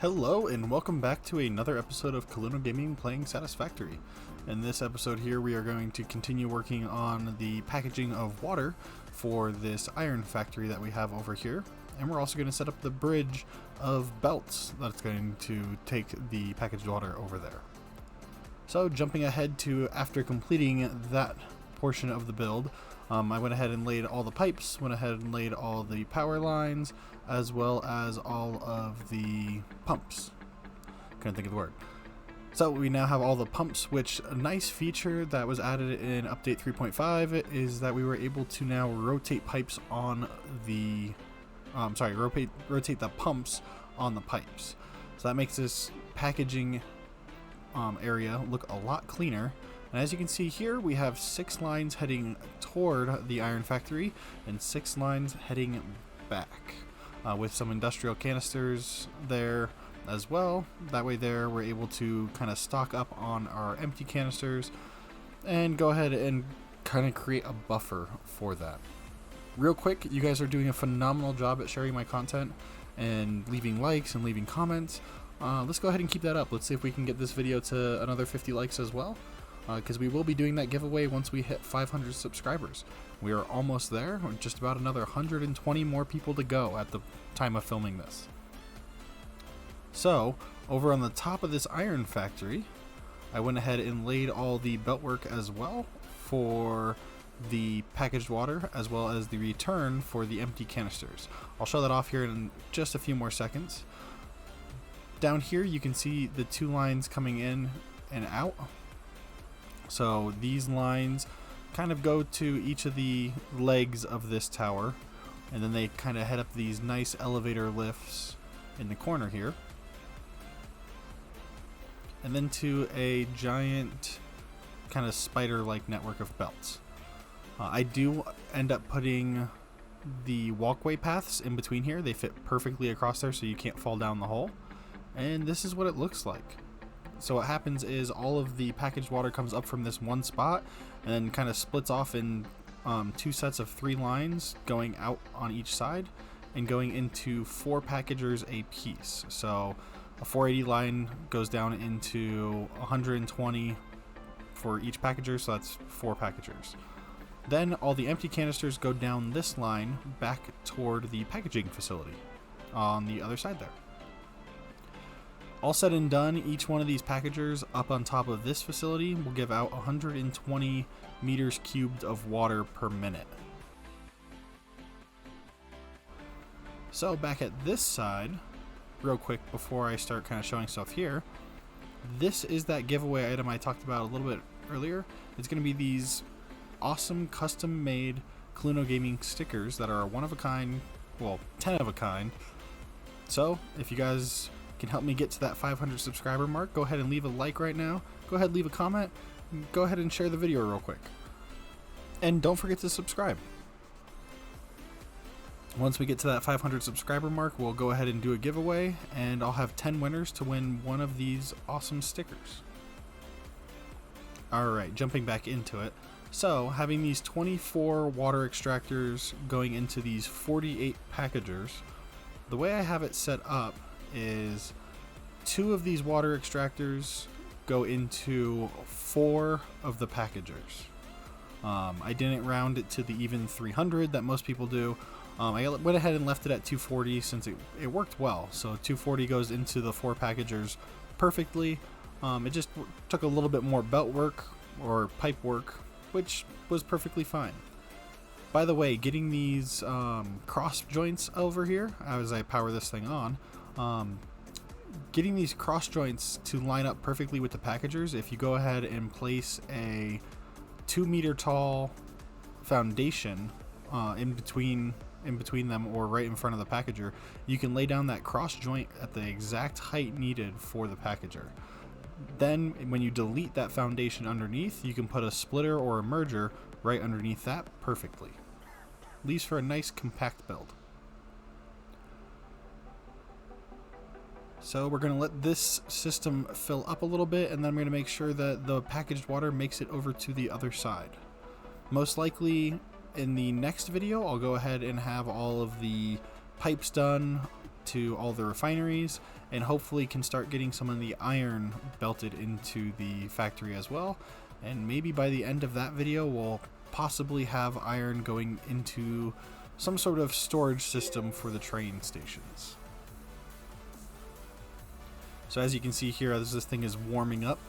Hello and welcome back to another episode of Kaluno Gaming playing Satisfactory. In this episode here we are going to continue working on the packaging of water for this iron factory that we have over here, and we're also going to set up the bridge of belts that's going to take the packaged water over there. So jumping ahead to after completing that portion of the build, I went ahead and laid all the pipes, went ahead and laid all the power lines, as well as all of the pumps. Couldn't think of the word. So we now have all the pumps, which a nice feature that was added in update 3.5 is that we were able to now rotate pipes on the, rotate the pumps on the pipes. So that makes this packaging area look a lot cleaner. And as you can see here, we have 6 lines heading toward the iron factory and 6 lines heading back, with some industrial canisters there as well. That way there we're able to kind of stock up on our empty canisters and go ahead and kind of create a buffer for that. Real quick, you guys are doing a phenomenal job at sharing my content and leaving likes and leaving comments. Let's go ahead and keep that up. Let's see if we can get this video to another 50 likes as well. Because we will be doing that giveaway once we hit 500 subscribers. We are almost there, just about another 120 more people to go at the time of filming this. So, over on the top of this iron factory, I went ahead and laid all the belt work as well for the packaged water, as well as the return for the empty canisters. I'll show that off here in just a few more seconds. Down here you can see the 2 lines coming in and out. So these lines kind of go to each of the legs of this tower, and then they kind of head up these nice elevator lifts in the corner here, and then to a giant kind of spider-like network of belts. I do end up putting the walkway paths in between here. They fit perfectly across there so you can't fall down the hole, and this is what it looks like. So what happens is all of the packaged water comes up from this one spot and then kind of splits off in 2 sets of 3 lines going out on each side and going into 4 packagers a piece. So a 480 line goes down into 120 for each packager, so that's 4 packagers. Then all the empty canisters go down this line back toward the packaging facility on the other side there. All said and done, each one of these packagers up on top of this facility will give out 120 meters cubed of water per minute. So back at this side, real quick before I start kind of showing stuff here, this is that giveaway item I talked about a little bit earlier. It's going to be these awesome custom made Kaluno Gaming stickers that are 1 of a kind, well, 10 of a kind. So if you guys can help me get to that 500 subscriber mark, go ahead and leave a like right now, go ahead and leave a comment, go ahead and share the video real quick, and don't forget to subscribe. Once we get to that 500 subscriber mark, we'll go ahead and do a giveaway, and I'll have 10 winners to win one of these awesome stickers. Alright, jumping back into it. So having these 24 water extractors going into these 48 packagers, the way I have it set up is 2 of these water extractors go into 4 of the packagers. I didn't round it to the even 300 that most people do. I went ahead and left it at 240 since it worked well. So 240 goes into the 4 packagers perfectly. It just took a little bit more belt work or pipe work, which was perfectly fine. By the way, getting these cross joints over here as I power this thing on, getting these cross joints to line up perfectly with the packagers, if you go ahead and place a 2 meter tall foundation in between them or right in front of the packager, you can lay down that cross joint at the exact height needed for the packager. Then when you delete that foundation underneath, you can put a splitter or a merger right underneath that perfectly. Leaves for a nice compact build. So we're going to let this system fill up a little bit, and then I'm going to make sure that the packaged water makes it over to the other side. Most likely in the next video I'll go ahead and have all of the pipes done to all the refineries, and hopefully can start getting some of the iron belted into the factory as well. And maybe by the end of that video we'll possibly have iron going into some sort of storage system for the train stations. So as you can see here, as this thing is warming up,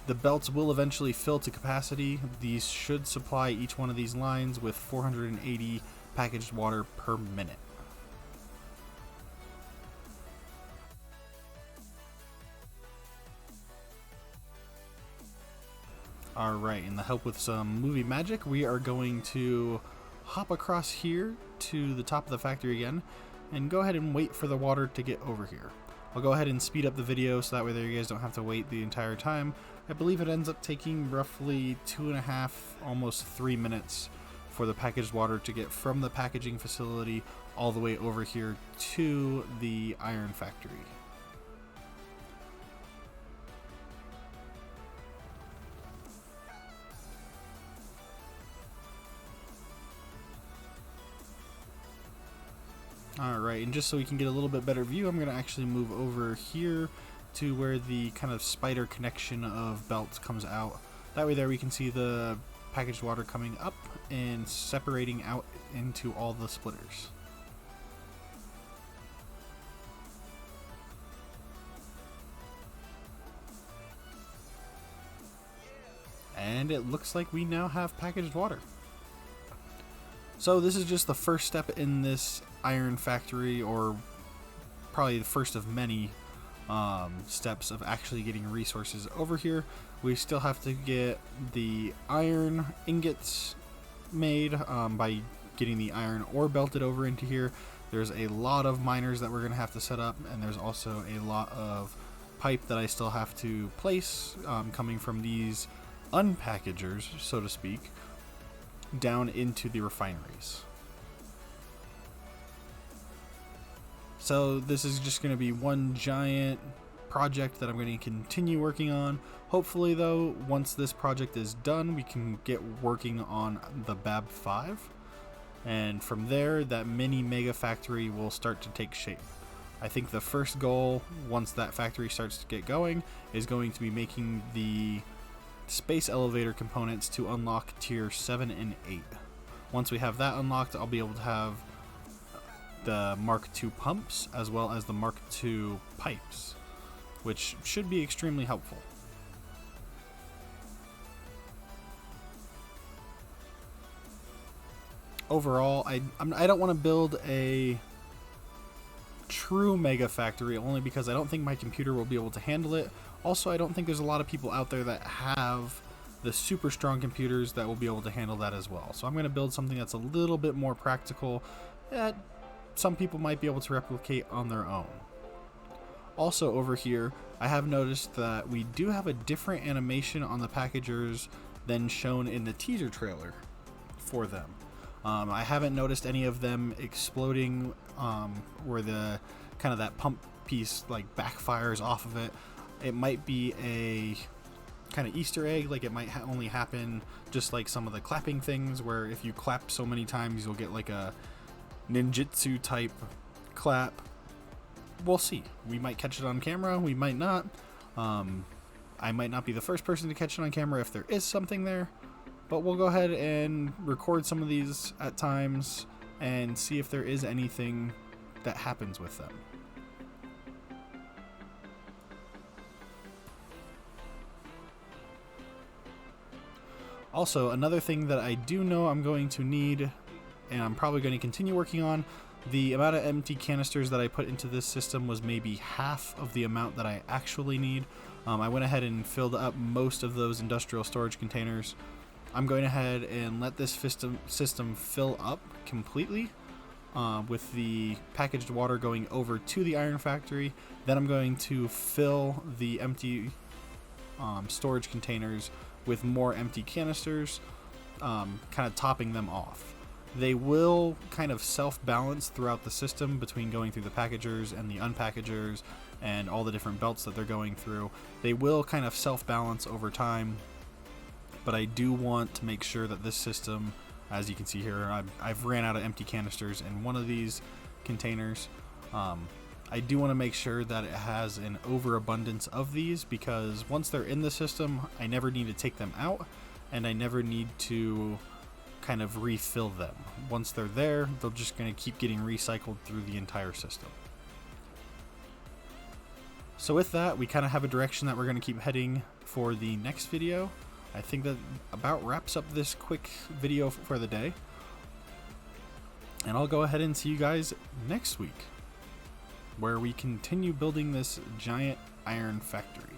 the belts will eventually fill to capacity. These should supply each one of these lines with 480 packaged water per minute. Alright, in the help with some movie magic, we are going to hop across here to the top of the factory again and go ahead and wait for the water to get over here. I'll go ahead and speed up the video so that way you guys don't have to wait the entire time. I believe it ends up taking roughly 2.5, almost 3 minutes for the packaged water to get from the packaging facility all the way over here to the iron factory. Alright, and just so we can get a little bit better view, I'm going to actually move over here to where the kind of spider connection of belts comes out. That way there we can see the packaged water coming up and separating out into all the splitters. And it looks like we now have packaged water. So this is just the first step in this iron factory, or probably the first of many steps of actually getting resources over here. We still have to get the iron ingots made by getting the iron ore belted over into here. There's a lot of miners that we're going to have to set up, and there's also a lot of pipe that I still have to place coming from these unpackagers, so to speak, down into the refineries. So this is just going to be one giant project that I'm going to continue working on. Hopefully though, once this project is done, we can get working on the BAB 5, and from there that mini mega factory will start to take shape. I think the first goal, once that factory starts to get going, is going to be making the space elevator components to unlock tier 7 and 8. Once we have that unlocked, I'll be able to have the Mark II pumps as well as the Mark II pipes, which should be extremely helpful. Overall, I don't want to build a true mega factory only because I don't think my computer will be able to handle it. Also, I don't think there's a lot of people out there that have the super strong computers that will be able to handle that as well. So I'm going to build something that's a little bit more practical that some people might be able to replicate on their own. Also over here, I have noticed that we do have a different animation on the packagers than shown in the teaser trailer for them. I haven't noticed any of them exploding where the kind of that pump piece like backfires off of it. It might be a kind of Easter egg, like it might only happen just like some of the clapping things where if you clap so many times you'll get like a ninjutsu type clap. We'll see. We might catch it on camera, we might not. I might not be the first person to catch it on camera if there is something there, but we'll go ahead and record some of these at times and see if there is anything that happens with them. Also, another thing that I do know I'm going to need, and I'm probably going to continue working on, the amount of empty canisters that I put into this system was maybe half of the amount that I actually need. I went ahead and filled up most of those industrial storage containers. I'm going ahead and let this system fill up completely with the packaged water going over to the iron factory. Then I'm going to fill the empty storage containers with more empty canisters, kind of topping them off. They will kind of self-balance throughout the system between going through the packagers and the unpackagers and all the different belts that they're going through. They will kind of self-balance over time, but I do want to make sure that this system, as you can see here, I've ran out of empty canisters in one of these, containers. I do want to make sure that it has an overabundance of these, because once they're in the system, I never need to take them out, and I never need to kind of refill them. Once they're there, they're just going to keep getting recycled through the entire system. So with that, we kind of have a direction that we're going to keep heading for the next video. I think that about wraps up this quick video for the day. And I'll go ahead and see you guys next week, where we continue building this giant iron factory.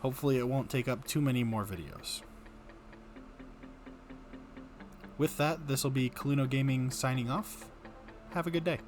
Hopefully it won't take up too many more videos. With that, this will be Kaluno Gaming signing off. Have a good day.